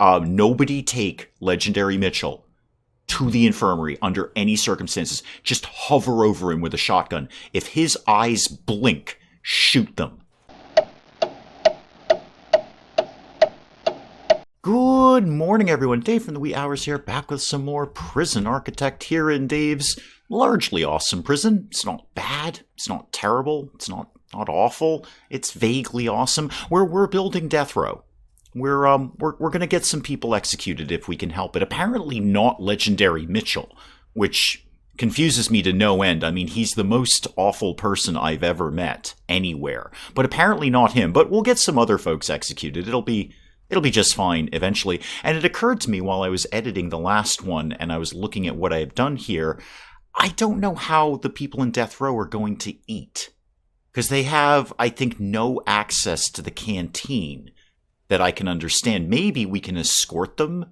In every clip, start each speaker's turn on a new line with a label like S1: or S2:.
S1: Nobody take Legendary Mitchell to the infirmary under any circumstances. Just hover over him with a shotgun. If his eyes blink, shoot them. Good morning, everyone. Dave from the wee hours here, back with some more Prison Architect here in Dave's largely awesome prison. It's not bad. It's not terrible. It's not awful. It's vaguely awesome. We're building death row. We're gonna get some people executed if we can help it. Apparently not Legendary Mitchell, which confuses me to no end. I mean, he's the most awful person I've ever met anywhere. But apparently not him. But we'll get some other folks executed. It'll be just fine eventually. And it occurred to me while I was editing the last one and I was looking at what I have done here, I don't know how the people in death row are going to eat. Because they have, I think, no access to the canteen that I can understand. Maybe we can escort them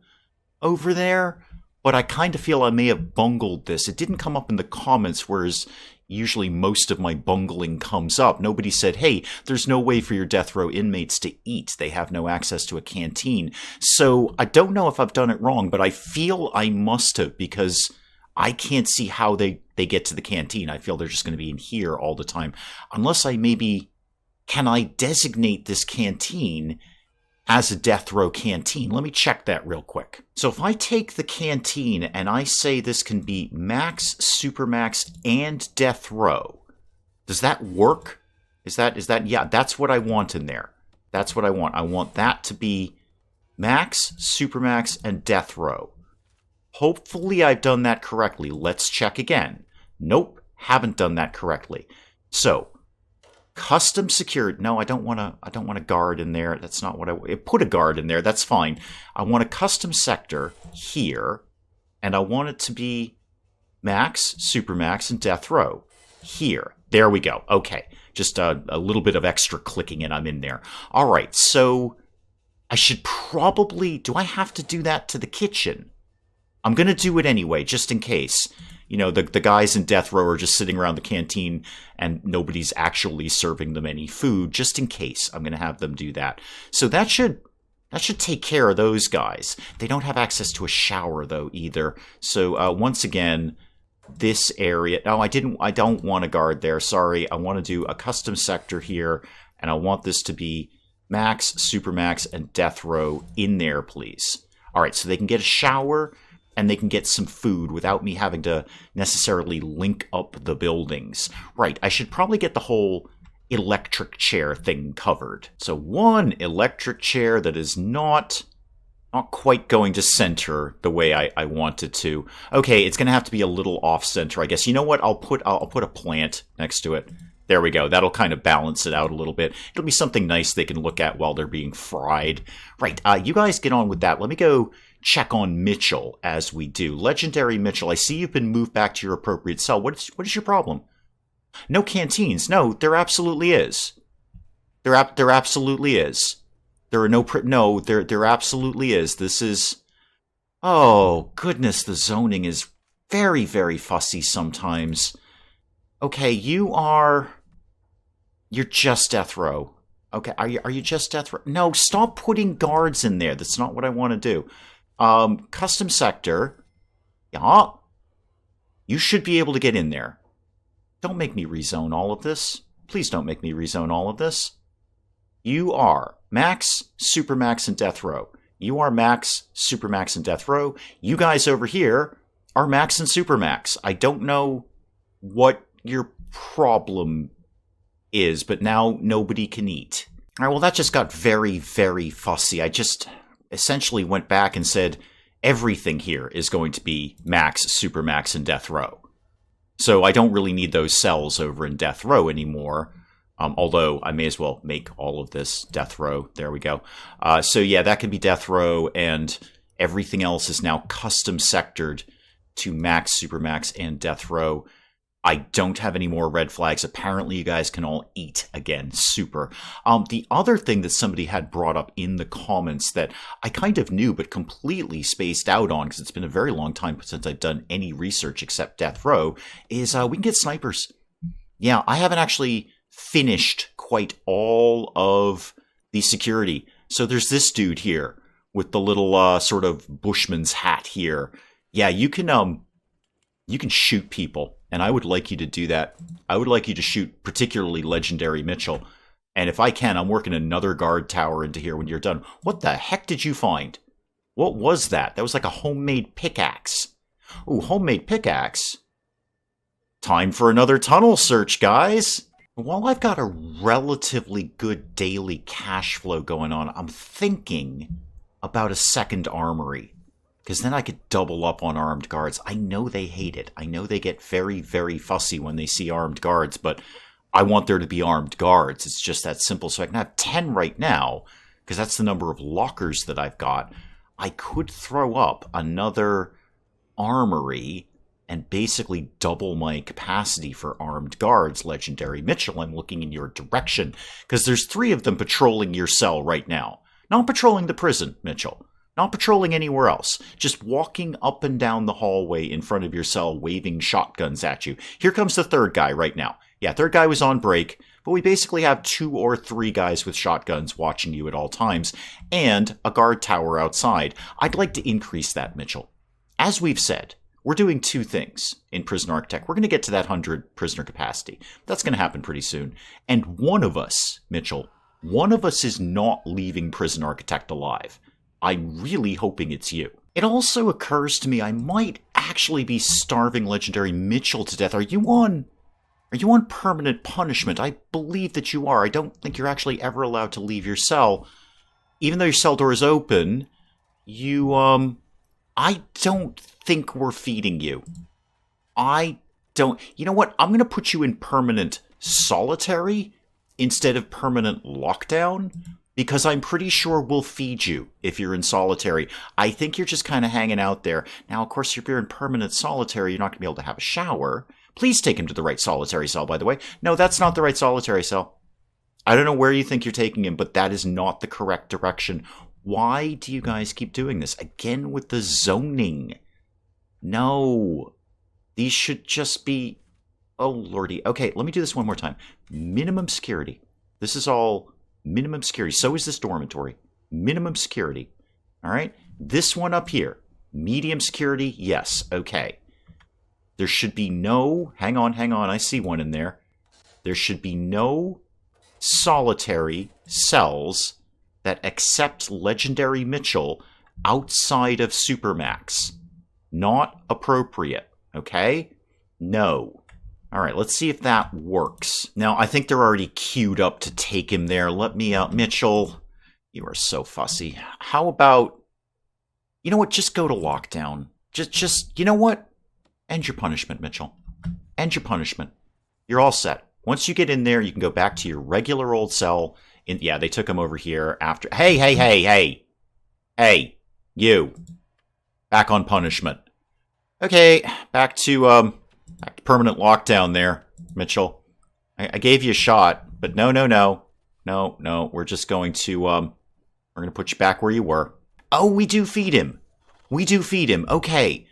S1: over there, but I kind of feel I may have bungled this. It didn't come up in the comments, whereas usually most of my bungling comes up. Nobody said, hey, there's no way for your death row inmates to eat. They have no access to a canteen. So I don't know if I've done it wrong, but I feel I must have, because I can't see how they get to the canteen. I feel they're just going to be in here all the time. Unless can I designate this canteen as a death row canteen? Let me check that real quick. So if I take the canteen and I say this can be max, supermax, and death row, does that work? Is that, yeah, that's what I want in there. That's what I want. I want that to be max, supermax, and death row. Hopefully I've done that correctly. Let's check again. Nope, haven't done that correctly. So, custom secured. No, I don't want a guard in there. That's not what I put a guard in there. That's fine. I want a custom sector here, and I want it to be max, supermax, and death row here. There we go. Okay, just a little bit of extra clicking and I'm in there. All right, so I should probably, do I have to do that to the kitchen? I'm going to do it anyway, just in case. You know, the guys in death row are just sitting around the canteen and nobody's actually serving them any food. Just in case, I'm going to have them do that. So that should take care of those guys. They don't have access to a shower, though, either. So once again, this area... No, I don't want a guard there. Sorry. I want to do a custom sector here, and I want this to be max, supermax, and death row in there, please. All right, so they can get a shower and they can get some food without me having to necessarily link up the buildings. Right, I should probably get the whole electric chair thing covered. So one electric chair that is not quite going to center the way I want it to. Okay, it's going to have to be a little off-center, I guess. You know what? I'll put a plant next to it. There we go. That'll kind of balance it out a little bit. It'll be something nice they can look at while they're being fried. Right, you guys get on with that. Let me go check on Mitchell as we do. Legendary Mitchell, I see you've been moved back to your appropriate cell. What is your problem? No canteens. No, there absolutely is. There absolutely is. There are no there absolutely is. This is... Oh, goodness, the zoning is very, very fussy sometimes. Okay, you're just death row. Okay, are you just death row? No, stop putting guards in there. That's not what I want to do. Custom sector. Yeah. You should be able to get in there. Don't make me rezone all of this. Please don't make me rezone all of this. You are max, supermax, and death row. You are max, supermax, and death row. You guys over here are max and supermax. I don't know what your problem is, but now nobody can eat. All right, well, that just got very, very fussy. I just essentially went back and said everything here is going to be max, supermax, and death row. So I don't really need those cells over in death row anymore, although I may as well make all of this death row. There we go. So yeah, that can be death row, and everything else is now custom sectored to max, supermax, and death row. I don't have any more red flags. Apparently, you guys can all eat again. Super. The other thing that somebody had brought up in the comments that I kind of knew but completely spaced out on, because it's been a very long time since I've done any research except death row, is we can get snipers. Yeah, I haven't actually finished quite all of the security. So there's this dude here with the little sort of bushman's hat here. Yeah, you can shoot people, and I would like you to do that. I would like you to shoot particularly Legendary Mitchell. And if I can, I'm working another guard tower into here when you're done. What the heck did you find? What was that? That was like a homemade pickaxe. Ooh, homemade pickaxe. Time for another tunnel search, guys. While I've got a relatively good daily cash flow going on, I'm thinking about a second armory. Because then I could double up on armed guards. I know they hate it. I know they get very, very fussy when they see armed guards, but I want there to be armed guards. It's just that simple. So I can have 10 right now, because that's the number of lockers that I've got. I could throw up another armory and basically double my capacity for armed guards. Legendary Mitchell, I'm looking in your direction, because there's 3 of them patrolling your cell right now. Not patrolling the prison, Mitchell. Not patrolling anywhere else. Just walking up and down the hallway in front of your cell, waving shotguns at you. Here comes the 3rd guy right now. Yeah, 3rd guy was on break, but we basically have 2 or 3 guys with shotguns watching you at all times, and a guard tower outside. I'd like to increase that, Mitchell. As we've said, we're doing 2 things in Prison Architect. We're going to get to that 100 prisoner capacity. That's going to happen pretty soon. And one of us, Mitchell, one of us is not leaving Prison Architect alive. I'm really hoping it's you. It also occurs to me I might actually be starving Legendary Mitchell to death. Are you on permanent punishment? I believe that you are. I don't think you're actually ever allowed to leave your cell. Even though your cell door is open, I don't think we're feeding you. You know what? I'm going to put you in permanent solitary instead of permanent lockdown, because I'm pretty sure we'll feed you if you're in solitary. I think you're just kind of hanging out there. Now, of course, if you're in permanent solitary, you're not going to be able to have a shower. Please take him to the right solitary cell, by the way. No, that's not the right solitary cell. I don't know where you think you're taking him, but that is not the correct direction. Why do you guys keep doing this? Again with the zoning. No. These should just be... Oh, lordy. Okay, let me do this one more time. Minimum security. This is all minimum security. So is this dormitory. Minimum security. All right? This one up here. Medium security. Yes. Okay. There should be no... Hang on. I see one in there. There should be no solitary cells that accept Legendary Mitchell outside of Supermax. Not appropriate. Okay? No. All right, let's see if that works. Now, I think they're already queued up to take him there. Let me out. Mitchell, you are so fussy. How about... You know what? Just go to lockdown. Just, you know what? End your punishment, Mitchell. End your punishment. You're all set. Once you get in there, you can go back to your regular old cell. Yeah, they took him over here after... Hey! Hey, you. Back on punishment. Okay, back to permanent lockdown there, Mitchell. I gave you a shot, but no. No, we're just going to... we're going to put you back where you were. Oh, we do feed him. Okay.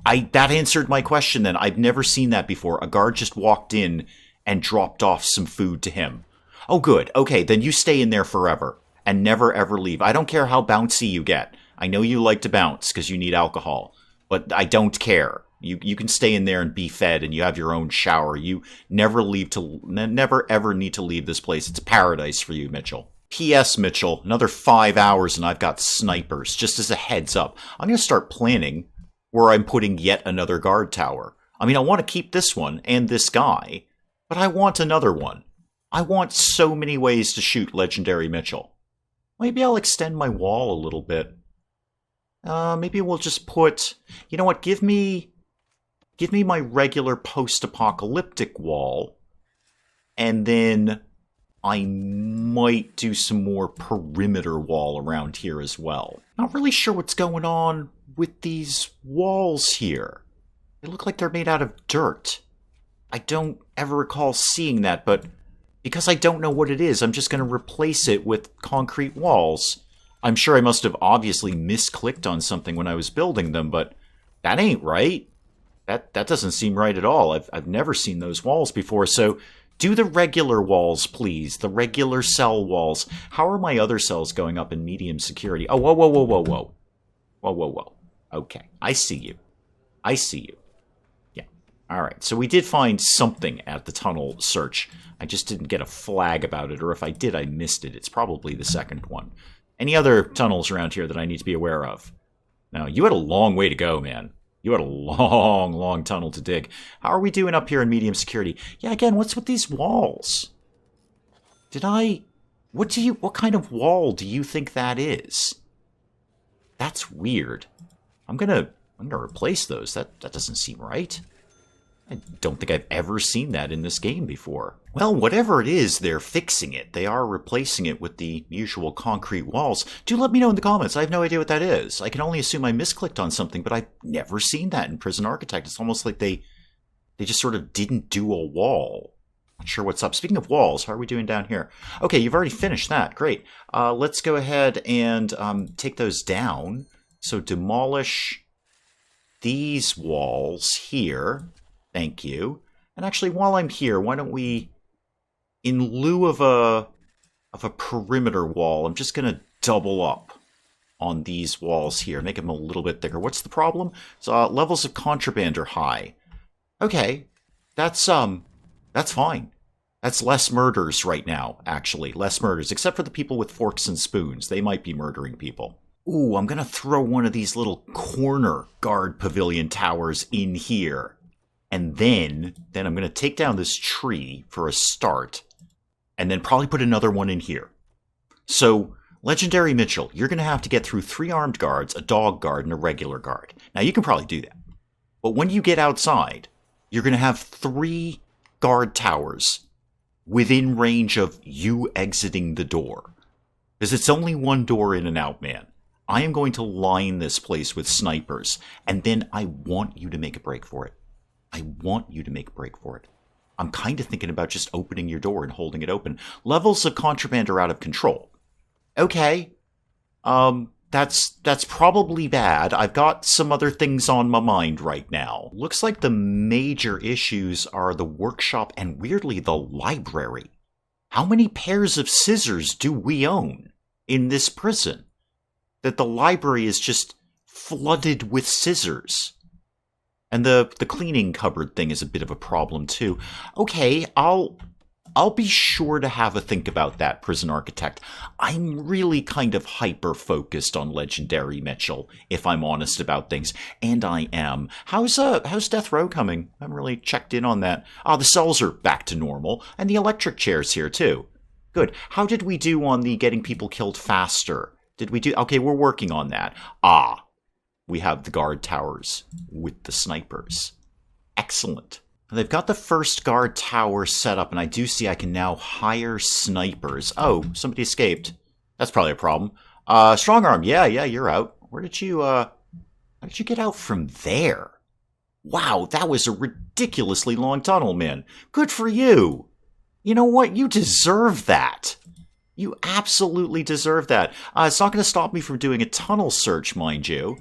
S1: That answered my question then. I've never seen that before. A guard just walked in and dropped off some food to him. Oh, good. Okay, then you stay in there forever and never ever leave. I don't care how bouncy you get. I know you like to bounce because you need alcohol, but I don't care. You can stay in there and be fed, and you have your own shower. You never ever need to leave this place. It's a paradise for you, Mitchell. P.S. Mitchell, another 5 hours and I've got snipers. Just as a heads up, I'm going to start planning where I'm putting yet another guard tower. I mean, I want to keep this one and this guy, but I want another one. I want so many ways to shoot Legendary Mitchell. Maybe I'll extend my wall a little bit. Maybe we'll just put... You know what? Give me my regular post-apocalyptic wall, and then I might do some more perimeter wall around here as well. Not really sure what's going on with these walls here. They look like they're made out of dirt. I don't ever recall seeing that, but because I don't know what it is, I'm just going to replace it with concrete walls. I'm sure I must have obviously misclicked on something when I was building them, but that ain't right. That doesn't seem right at all. I've never seen those walls before, so Do the regular walls, please. The regular cell walls. How are my other cells going up in medium security? Oh, whoa, whoa, whoa, whoa, whoa. Whoa, whoa, whoa. Okay, I see you. I see you. Yeah. All right, so we did find something at the tunnel search. I just didn't get a flag about it, or if I did, I missed it. It's probably the second one. Any other tunnels around here that I need to be aware of? No, you had a long way to go, man. You had a long, long tunnel to dig. How are we doing up here in medium security? Yeah, again, what's with these walls? What kind of wall do you think that is? That's weird. I'm gonna replace those. That doesn't seem right. I don't think I've ever seen that in this game before. Well, whatever it is, they're fixing it. They are replacing it with the usual concrete walls. Do let me know in the comments. I have no idea what that is. I can only assume I misclicked on something, but I've never seen that in Prison Architect. It's almost like they just sort of didn't do a wall. Not sure what's up. Speaking of walls, how are we doing down here? Okay, you've already finished that. Great. Let's go ahead and take those down. So demolish these walls here. Thank you. And actually, while I'm here, why don't we, in lieu of a perimeter wall, I'm just going to double up on these walls here, make them a little bit thicker. What's the problem? So levels of contraband are high. Okay, that's fine. That's less murders right now, actually. Less murders, except for the people with forks and spoons. They might be murdering people. Ooh, I'm going to throw one of these little corner guard pavilion towers in here. And then I'm going to take down this tree for a start, and then probably put another one in here. So, Legendary Mitchell, you're going to have to get through 3 armed guards, a dog guard, and a regular guard. Now, you can probably do that. But when you get outside, you're going to have 3 guard towers within range of you exiting the door. Because it's only one door in and out, man. I am going to line this place with snipers, and then I want you to make a break for it. I want you to make a break for it. I'm kind of thinking about just opening your door and holding it open. Levels of contraband are out of control. Okay. That's probably bad. I've got some other things on my mind right now. Looks like the major issues are the workshop and, weirdly, the library. How many pairs of scissors do we own in this prison? That the library is just flooded with scissors. And the cleaning cupboard thing is a bit of a problem, too. Okay, I'll be sure to have a think about that, Prison Architect. I'm really kind of hyper-focused on Legendary Mitchell, if I'm honest about things. And I am. How's Death Row coming? I haven't really checked in on that. The cells are back to normal, and the electric chair's here, too. Good. How did we do on the getting people killed faster? Did we do... Okay, we're working on that. We have the guard towers with the snipers. Excellent. They've got the first guard tower set up, and I do see I can now hire snipers. Oh, somebody escaped. That's probably a problem. Strong arm. Yeah, you're out. How did you get out from there? Wow, that was a ridiculously long tunnel, man. Good for you. You know what? You deserve that. You absolutely deserve that. It's not going to stop me from doing a tunnel search, mind you.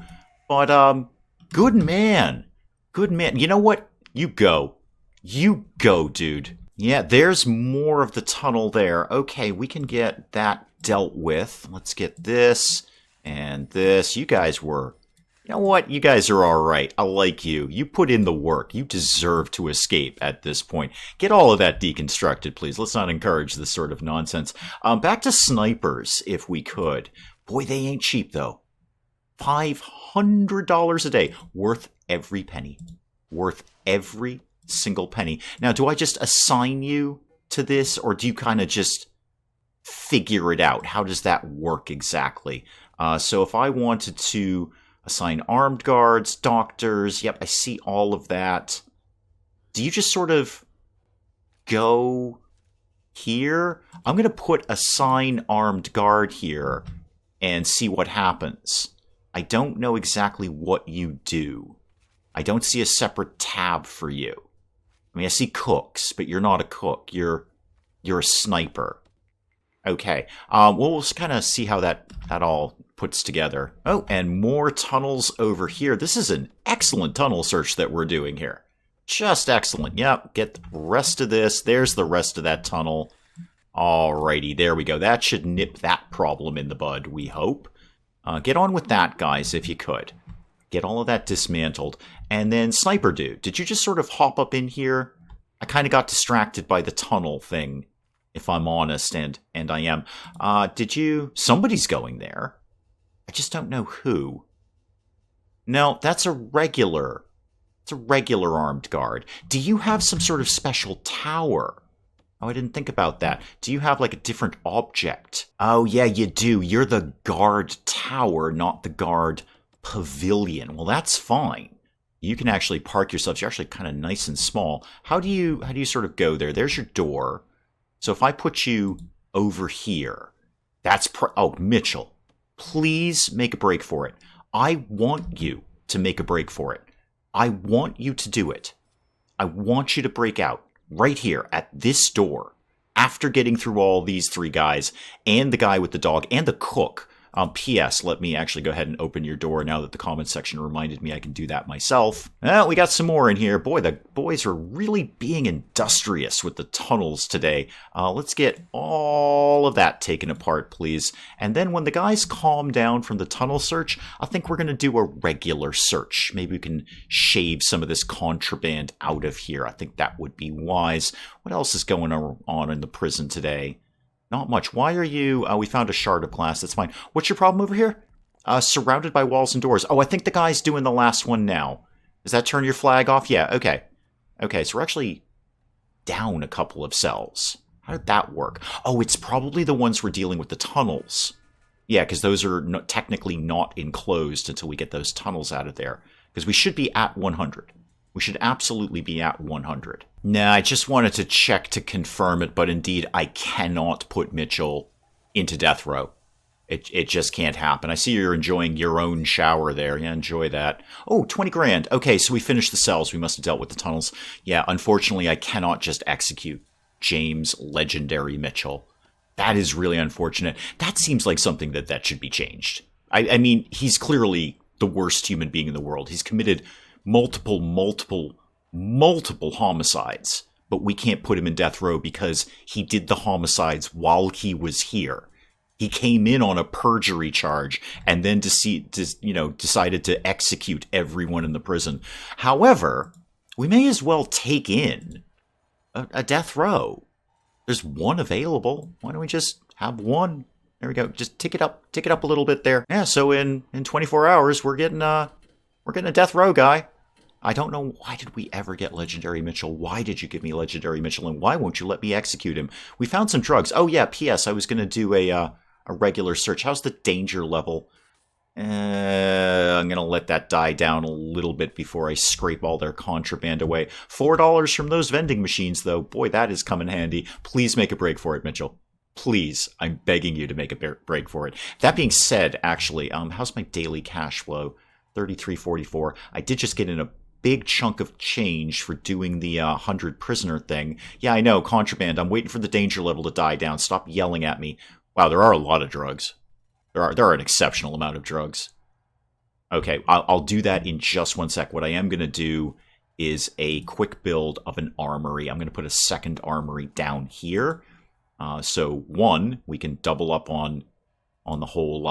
S1: But, good man. Good man. You know what? You go. You go, dude. Yeah, there's more of the tunnel there. Okay, we can get that dealt with. Let's get this and this. You guys were... You know what? You guys are all right. I like you. You put in the work. You deserve to escape at this point. Get all of that deconstructed, please. Let's not encourage this sort of nonsense. Back to snipers, if we could. Boy, they ain't cheap, though. $500 a day. Worth every penny. Worth every single penny. Now, do I just assign you to this, or do you kind of just figure it out? How does that work exactly? So if I wanted to assign armed guards, doctors, yep, I see all of that. Do you just sort of go here? I'm going to put assign armed guard here and see what happens. I don't know exactly what you do. I don't see a separate tab for you. I mean, I see cooks, but you're not a cook. You're a sniper. Okay. We'll kind of see how that all puts together. Oh, and more tunnels over here. This is an excellent tunnel search that we're doing here. Just excellent. Yep, get the rest of this. There's the rest of that tunnel. Alrighty, there we go. That should nip that problem in the bud, we hope. Get on with that, guys, if you could. Get all of that dismantled. And then, Sniper Dude, did you just sort of hop up in here? I kind of got distracted by the tunnel thing, if I'm honest, and I am. Did you... Somebody's going there. I just don't know who. No, that's a regular... It's a regular armed guard. Do you have some sort of special tower? Oh, I didn't think about that. Do you have like a different object? Oh, yeah, you do. You're the guard tower, not the guard pavilion. Well, that's fine. You can actually park yourselves. You're actually kind of nice and small. How do you sort of go there? There's your door. So if I put you over here, that's oh, Mitchell, please make a break for it. I want you to make a break for it. I want you to do it. I want you to break out right here at this door after getting through all these three guys and the guy with the dog and the cook. P.S. Let me actually go ahead and open your door now that the comments section reminded me I can do that myself. Well, we got some more in here. Boy, the boys are really being industrious with the tunnels today. Let's get all of that taken apart, please. And then when the guys calm down from the tunnel search, I think we're going to do a regular search. Maybe we can shave some of this contraband out of here. I think that would be wise. What else is going on in the prison today? Not much. Why are you... we found a shard of glass. That's fine. What's your problem over here? Surrounded by walls and doors. Oh, I think the guy's doing the last one now. Does that turn your flag off? Yeah, okay. Okay, so we're actually down a couple of cells. How did that work? Oh, it's probably the ones we're dealing with the tunnels. Yeah, because those are technically not enclosed until we get those tunnels out of there. Because we should be at 100. We should absolutely be at 100. Nah, I just wanted to check to confirm it, but indeed I cannot put Mitchell into death row. It just can't happen. I see you're enjoying your own shower there. Yeah, enjoy that. Oh, 20 grand. Okay, so we finished the cells. We must have dealt with the tunnels. Yeah, unfortunately I cannot just execute James Legendary Mitchell. That is really unfortunate. That seems like something that should be changed. I mean, he's clearly the worst human being in the world. He's committed multiple homicides, but we can't put him in death row because he did the homicides while he was here. He came in on a perjury charge and then decided to execute everyone in the prison. However, we may as well take in a death row. There's one available. Why don't we just have one? There we go. Just tick it up a little bit there. Yeah, so in 24 hours we're getting a death row guy. I don't know, why did we ever get Legendary Mitchell? Why did you give me Legendary Mitchell, and why won't you let me execute him? We found some drugs. Oh yeah, P.S. I was going to do a regular search. How's the danger level? I'm going to let that die down a little bit before I scrape all their contraband away. $4 from those vending machines, though. Boy, that is coming handy. Please make a break for it, Mitchell. Please, I'm begging you to make a break for it. That being said, actually, how's my daily cash flow? 33.44. I did just get in a big chunk of change for doing the 100 prisoner thing. Yeah, I know, contraband. I'm waiting for the danger level to die down. Stop yelling at me. Wow, there are a lot of drugs. There are an exceptional amount of drugs. Okay, I'll do that in just one sec. What I am going to do is a quick build of an armory. I'm going to put a second armory down here. So one, we can double up on the whole,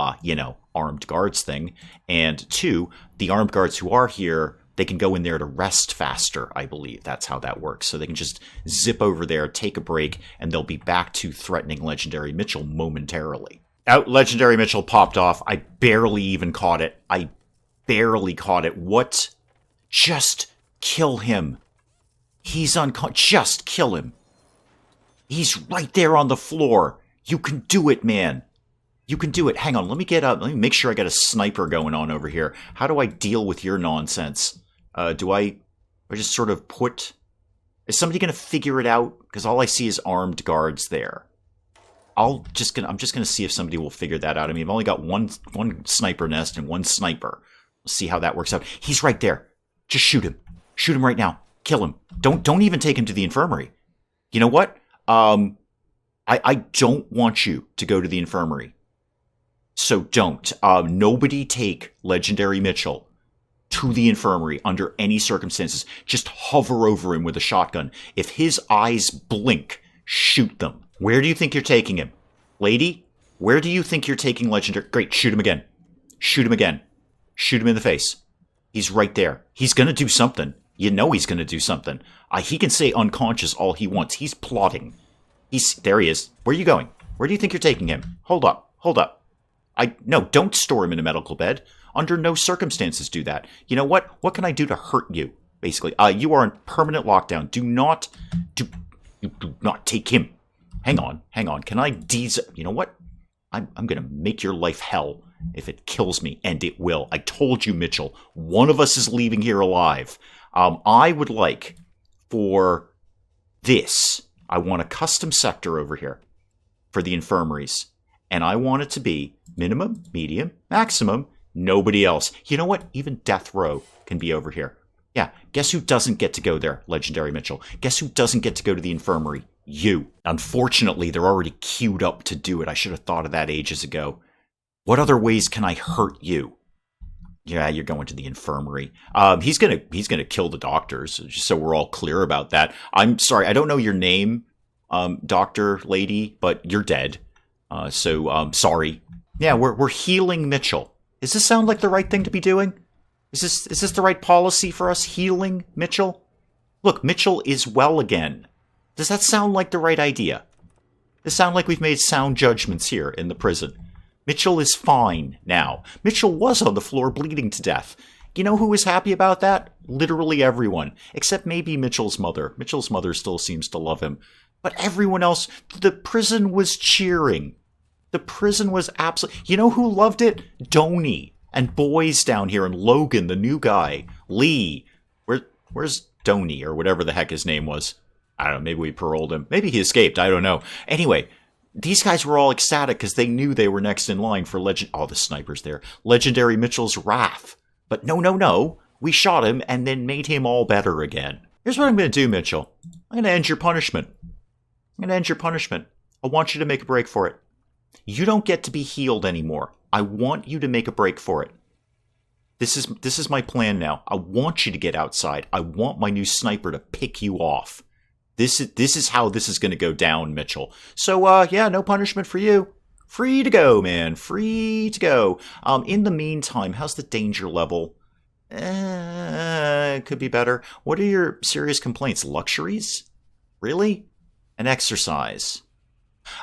S1: armed guards thing. And two, the armed guards who are here, they can go in there to rest faster, I believe. That's how that works. So they can just zip over there, take a break, and they'll be back to threatening Legendary Mitchell momentarily. Out, Legendary Mitchell popped off. I barely even caught it. What? Just kill him. He's just kill him. He's right there on the floor. You can do it, man. You can do it. Hang on, let me make sure I got a sniper going on over here. How do I deal with your nonsense? Do I just sort of put... Is somebody going to figure it out? Because all I see is armed guards there. I'm just gonna see if somebody will figure that out. I mean, I've only got one sniper nest and one sniper. We'll see how that works out. He's right there. Just shoot him. Shoot him right now. Kill him. Don't even take him to the infirmary. You know what? I don't want you to go to the infirmary. So don't. Nobody take Legendary Mitchell to the infirmary under any circumstances. Just hover over him with a shotgun. If his eyes blink, shoot them. Where do you think you're taking him? Lady, where do you think you're taking Legendary? Great, shoot him again. Shoot him again. Shoot him in the face. He's right there. He's going to do something. You know he's going to do something. He can say unconscious all he wants. He's plotting. There he is. Where are you going? Where do you think you're taking him? Hold up. Hold up. No, don't store him in a medical bed. Under no circumstances do that. You know what? What can I do to hurt you? Basically, you are in permanent lockdown. Do not take him. Hang on. Can I You know what? I'm going to make your life hell if it kills me, and it will. I told you, Mitchell. One of us is leaving here alive. I would like for this. I want a custom sector over here for the infirmaries. And I want it to be minimum, medium, maximum, nobody else. You know what? Even death row can be over here. Yeah, guess who doesn't get to go there, Legendary Mitchell? Guess who doesn't get to go to the infirmary? You. Unfortunately, they're already queued up to do it. I should have thought of that ages ago. What other ways can I hurt you? Yeah, you're going to the infirmary. He's gonna kill the doctors, just so we're all clear about that. I'm sorry, I don't know your name, doctor lady, but you're dead. Sorry. Yeah, we're healing Mitchell. Does this sound like the right thing to be doing? Is this the right policy for us, healing Mitchell? Look, Mitchell is well again. Does that sound like the right idea? Does it sound like we've made sound judgments here in the prison? Mitchell is fine now. Mitchell was on the floor bleeding to death. You know who was happy about that? Literally everyone. Except maybe Mitchell's mother. Mitchell's mother still seems to love him. But everyone else, the prison was cheering. The prison was absolutely... You know who loved it? Donnie. And boys down here, and Logan, the new guy. Lee. Where's Donnie, or whatever the heck his name was? I don't know, maybe we paroled him. Maybe he escaped, I don't know. Anyway, these guys were all ecstatic because they knew they were next in line for Oh, the sniper's there. Legendary Mitchell's wrath. But no. We shot him and then made him all better again. Here's what I'm going to do, Mitchell. I'm going to end your punishment. I want you to make a break for it. You don't get to be healed anymore. I want you to make a break for it. This is my plan now. I want you to get outside. I want my new sniper to pick you off. This is how this is going to go down, Mitchell. So, yeah, no punishment for you. Free to go, man. Free to go. In the meantime, how's the danger level? Could be better. What are your serious complaints? Luxuries? Really? An exercise.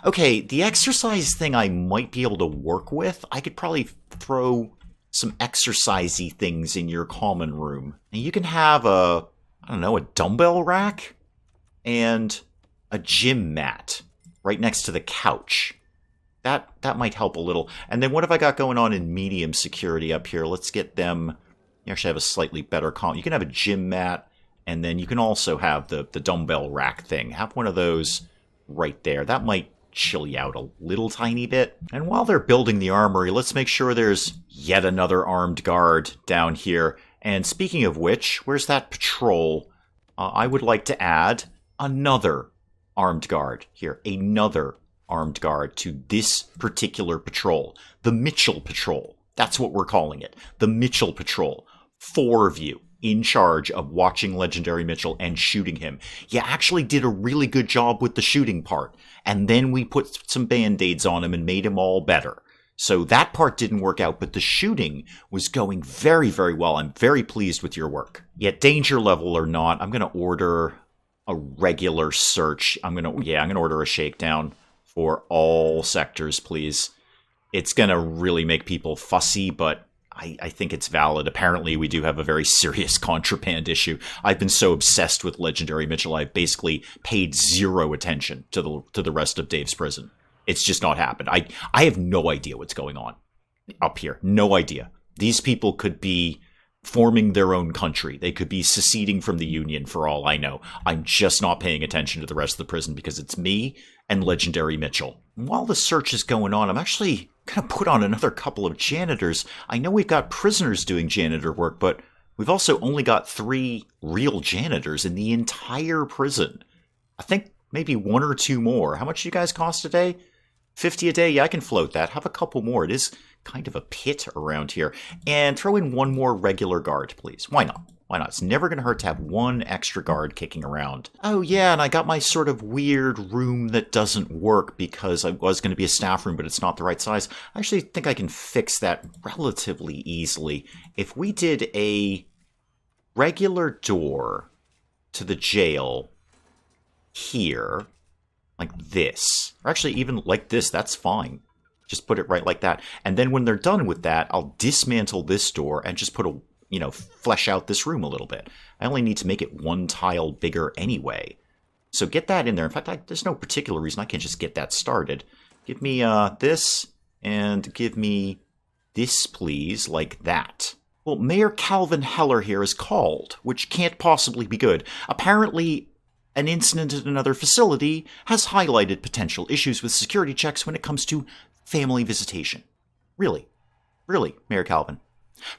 S1: Okay, the exercise thing I might be able to work with. I could probably throw some exercisey things in your common room. And you can have a dumbbell rack and a gym mat right next to the couch. That might help a little. And then what have I got going on in medium security up here? Let's get them... You actually have a slightly better... You can have a gym mat, and then you can also have the dumbbell rack thing. Have one of those right there. That might chill you out a little tiny bit. And while they're building the armory, let's make sure there's yet another armed guard down here. And speaking of which, where's that patrol? I would like to add another armed guard here. Another armed guard to this particular patrol. The Mitchell Patrol. That's what we're calling it. The Mitchell Patrol. 4 of you in charge of watching Legendary Mitchell and shooting him. You actually did a really good job with the shooting part. And then we put some band-aids on him and made him all better. So that part didn't work out, but the shooting was going very, very well. I'm very pleased with your work. Yet danger level or not, I'm going to order a regular search. I'm going to order a shakedown for all sectors, please. It's going to really make people fussy, but I think it's valid. Apparently, we do have a very serious contraband issue. I've been so obsessed with Legendary Mitchell, I've basically paid zero attention to the rest of Dave's prison. It's just not happened. I have no idea what's going on up here. No idea. These people could be forming their own country. They could be seceding from the Union for all I know. I'm just not paying attention to the rest of the prison because it's me and Legendary Mitchell. While the search is going on, I'm actually going to put on another couple of janitors. I know we've got prisoners doing janitor work, but we've also only got 3 real janitors in the entire prison. I think maybe 1 or 2 more. How much do you guys cost a day? 50 a day? Yeah, I can float that. Have a couple more. It is kind of a pit around here. And throw in one more regular guard, please. Why not? Why not? It's never going to hurt to have one extra guard kicking around. Oh yeah, and I got my sort of weird room that doesn't work because I was going to be a staff room, but it's not the right size. I actually think I can fix that relatively easily. If we did a regular door to the jail here, like this, or actually even like this, that's fine. Just put it right like that. And then when they're done with that, I'll dismantle this door and just put a flesh out this room a little bit. I only need to make it one tile bigger anyway. So get that in there. In fact, there's no particular reason I can't just get that started. Give me this, and give me this, please, like that. Well, Mayor Calvin Heller here is called, which can't possibly be good. Apparently, an incident at another facility has highlighted potential issues with security checks when it comes to family visitation. Really, Mayor Calvin.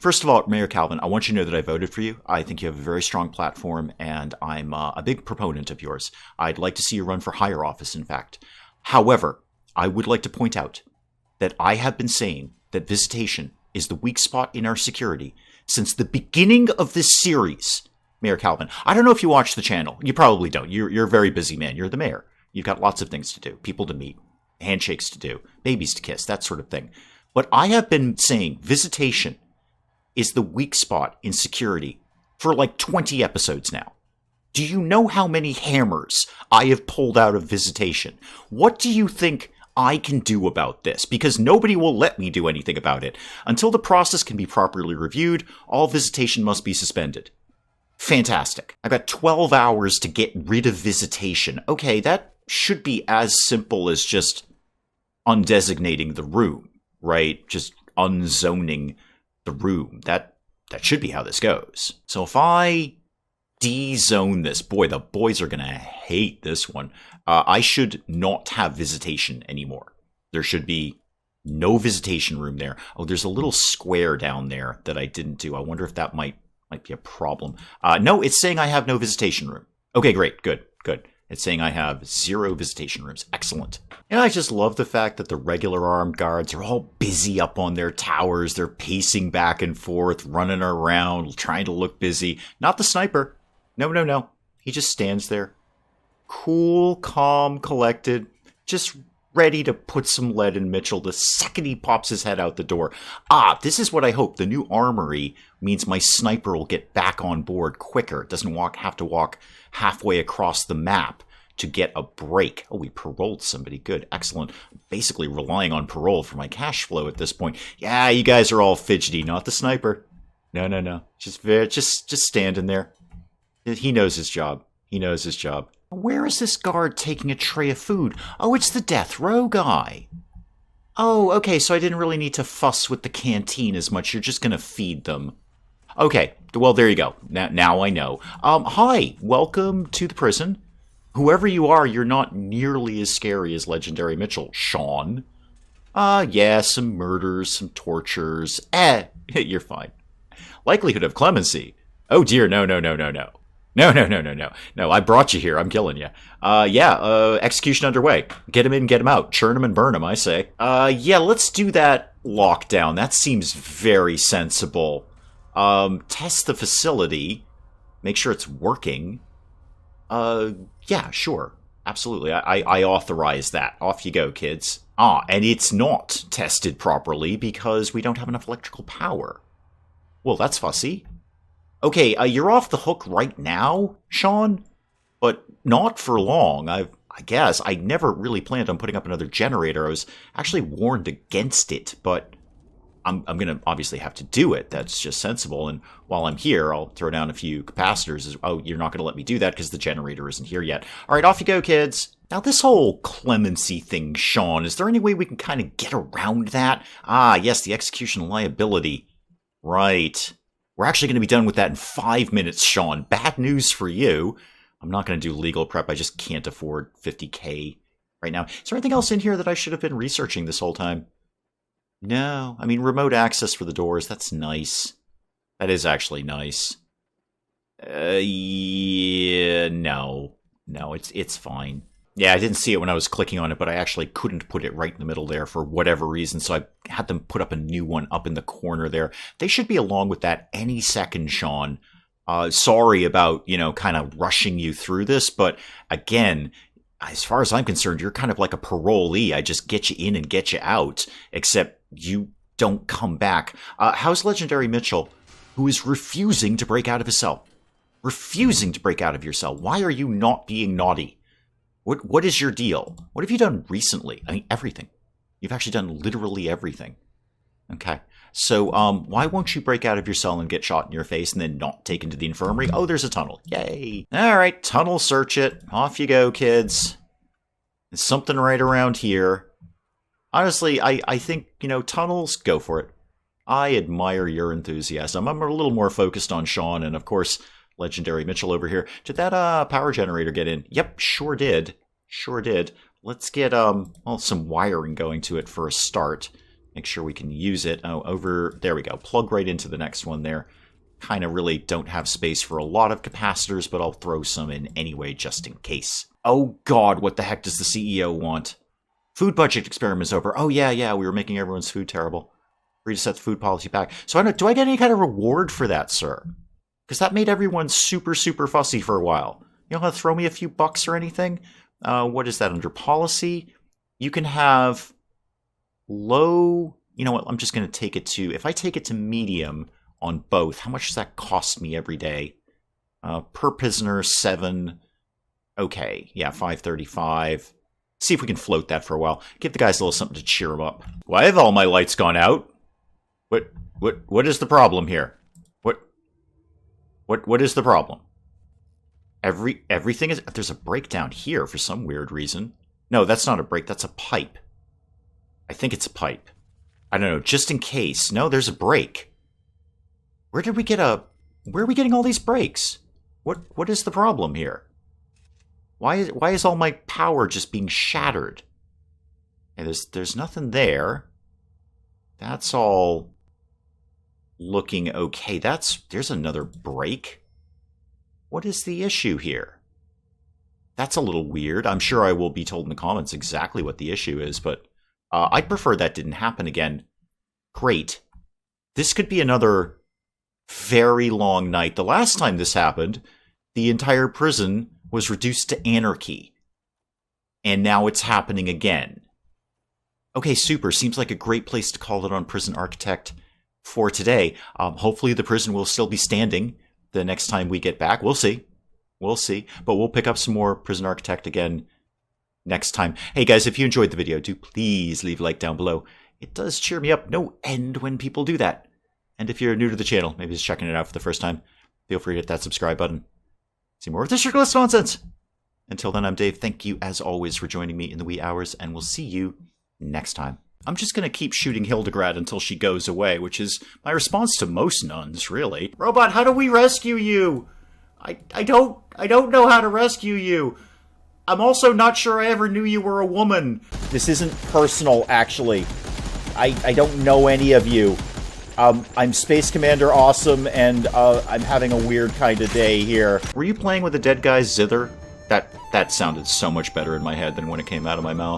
S1: First of all, Mayor Calvin, I want you to know that I voted for you. I think you have a very strong platform, and I'm a big proponent of yours. I'd like to see you run for higher office, in fact. However, I would like to point out that I have been saying that visitation is the weak spot in our security since the beginning of this series, Mayor Calvin. I don't know if you watch the channel. You probably don't. You're a very busy man. You're the mayor. You've got lots of things to do, people to meet, handshakes to do, babies to kiss, that sort of thing. But I have been saying visitation is the weak spot in security for like 20 episodes now. Do you know how many hammers I have pulled out of visitation? What do you think I can do about this? Because nobody will let me do anything about it. Until the process can be properly reviewed, all visitation must be suspended. Fantastic. I've got 12 hours to get rid of visitation. Okay, that should be as simple as just undesignating the room, right? Just unzoning the room. That should be how this goes. So if I de-zone this, boy, the boys are going to hate this one. I should not have visitation anymore. There should be no visitation room there. Oh, there's a little square down there that I didn't do. I wonder if that might be a problem. No, it's saying I have no visitation room. Okay, great. Good. It's saying I have 0 visitation rooms. Excellent. And I just love the fact that the regular armed guards are all busy up on their towers. They're pacing back and forth, running around, trying to look busy. Not the sniper. No. He just stands there. Cool, calm, collected, just ready to put some lead in Mitchell the second he pops his head out the door. This is what I hope. The new armory means my sniper will get back on board quicker. It doesn't have to walk halfway across the map to get a break. Oh, we paroled somebody. Good. Excellent. Basically relying on parole for my cash flow at this point. Yeah, you guys are all fidgety. Not the sniper. No. Just standing there. He knows his job. Where is this guard taking a tray of food? Oh, it's the death row guy. Oh, okay, so I didn't really need to fuss with the canteen as much. You're just going to feed them. Okay, well, there you go. Now I know. Hi, welcome to the prison. Whoever you are, you're not nearly as scary as Legendary Mitchell, Sean. Yeah, some murders, some tortures. You're fine. Likelihood of clemency. Oh dear, no. No, I brought you here. I'm killing you. Execution underway. Get him in, get him out. Churn him and burn him, I say. Let's do that lockdown. That seems very sensible. Test the facility. Make sure it's working. Yeah, sure. Absolutely. I authorize that. Off you go, kids. And it's not tested properly because we don't have enough electrical power. Well, that's fussy. Okay, you're off the hook right now, Sean, but not for long. I guess I never really planned on putting up another generator. I was actually warned against it, but I'm going to obviously have to do it. That's just sensible. And while I'm here, I'll throw down a few capacitors. Oh, you're not going to let me do that because the generator isn't here yet. All right, off you go, kids. Now, this whole clemency thing, Sean, is there any way we can kind of get around that? Yes, the execution liability. Right. We're actually going to be done with that in 5 minutes, Sean. Bad news for you. I'm not going to do legal prep. I just can't afford $50K right now. Is there anything else in here that I should have been researching this whole time? No. I mean, remote access for the doors. That's nice. That is actually nice. Yeah, no. No, it's fine. Yeah, I didn't see it when I was clicking on it, but I actually couldn't put it right in the middle there for whatever reason, so I had them put up a new one up in the corner there. They should be along with that any second, Sean. Sorry about, kind of rushing you through this, but again, as far as I'm concerned, you're kind of like a parolee. I just get you in and get you out, except you don't come back. How's Legendary Mitchell, who is refusing to break out of his cell? Refusing to break out of your cell. Why are you not being naughty? What is your deal? What have you done recently? I mean, everything. You've actually done literally everything. Okay. So, why won't you break out of your cell and get shot in your face and then not taken to the infirmary? Oh, there's a tunnel. Yay. All right, tunnel search it. Off you go, kids. There's something right around here. Honestly, I think, tunnels, go for it. I admire your enthusiasm. I'm a little more focused on Sean and, of course, Legendary Mitchell over here. Did that power generator get in? Yep, sure did. Sure did. Let's get some wiring going to it for a start. Make sure we can use it. Oh, there we go. Plug right into the next one there. Kind of really don't have space for a lot of capacitors, but I'll throw some in anyway just in case. Oh god, what the heck does the CEO want? Food budget experiment is over. Oh yeah, we were making everyone's food terrible. Free to set the food policy back. So do I get any kind of reward for that, sir? Because that made everyone super, super fussy for a while. You don't want to throw me a few bucks or anything? What is that under policy? You can have low... You know what? I'm just going to take it to... If I take it to medium on both, how much does that cost me every day? Per prisoner, 7. Okay, yeah, 535. See if we can float that for a while. Give the guys a little something to cheer them up. Why have all my lights gone out? What is the problem here? What is the problem? Everything is... There's a breakdown here for some weird reason. No, that's not a break. That's a pipe. I think it's a pipe. I don't know. Just in case. No, there's a break. Where are we getting all these breaks? What is the problem here? Why is all my power just being shattered? Okay, there's nothing there. That's all looking okay. There's another break. What is the issue here? That's a little weird. I'm sure I will be told in the comments exactly what the issue is, but I'd prefer that didn't happen again. Great. This could be another very long night. The last time this happened, the entire prison was reduced to anarchy. And now it's happening again. Okay, super. Seems like a great place to call it on Prison Architect for today. Hopefully the prison will still be standing the next time we get back. We'll see. We'll see. But we'll pick up some more Prison Architect again next time. Hey guys, if you enjoyed the video, do please leave a like down below. It does cheer me up no end when people do that. And if you're new to the channel, maybe just checking it out for the first time, feel free to hit that subscribe button. See more of this ridiculous nonsense. Until then, I'm Dave. Thank you, as always, for joining me in the wee hours, and we'll see you next time. I'm just going to keep shooting Hildegard until she goes away, which is my response to most nuns, really. Robot, how do we rescue you? I don't know how to rescue you. I'm also not sure I ever knew you were a woman. This isn't personal, actually. I don't know any of you. I'm Space Commander Awesome, and I'm having a weird kind of day here. Were you playing with the dead guy's zither? That sounded so much better in my head than when it came out of my mouth.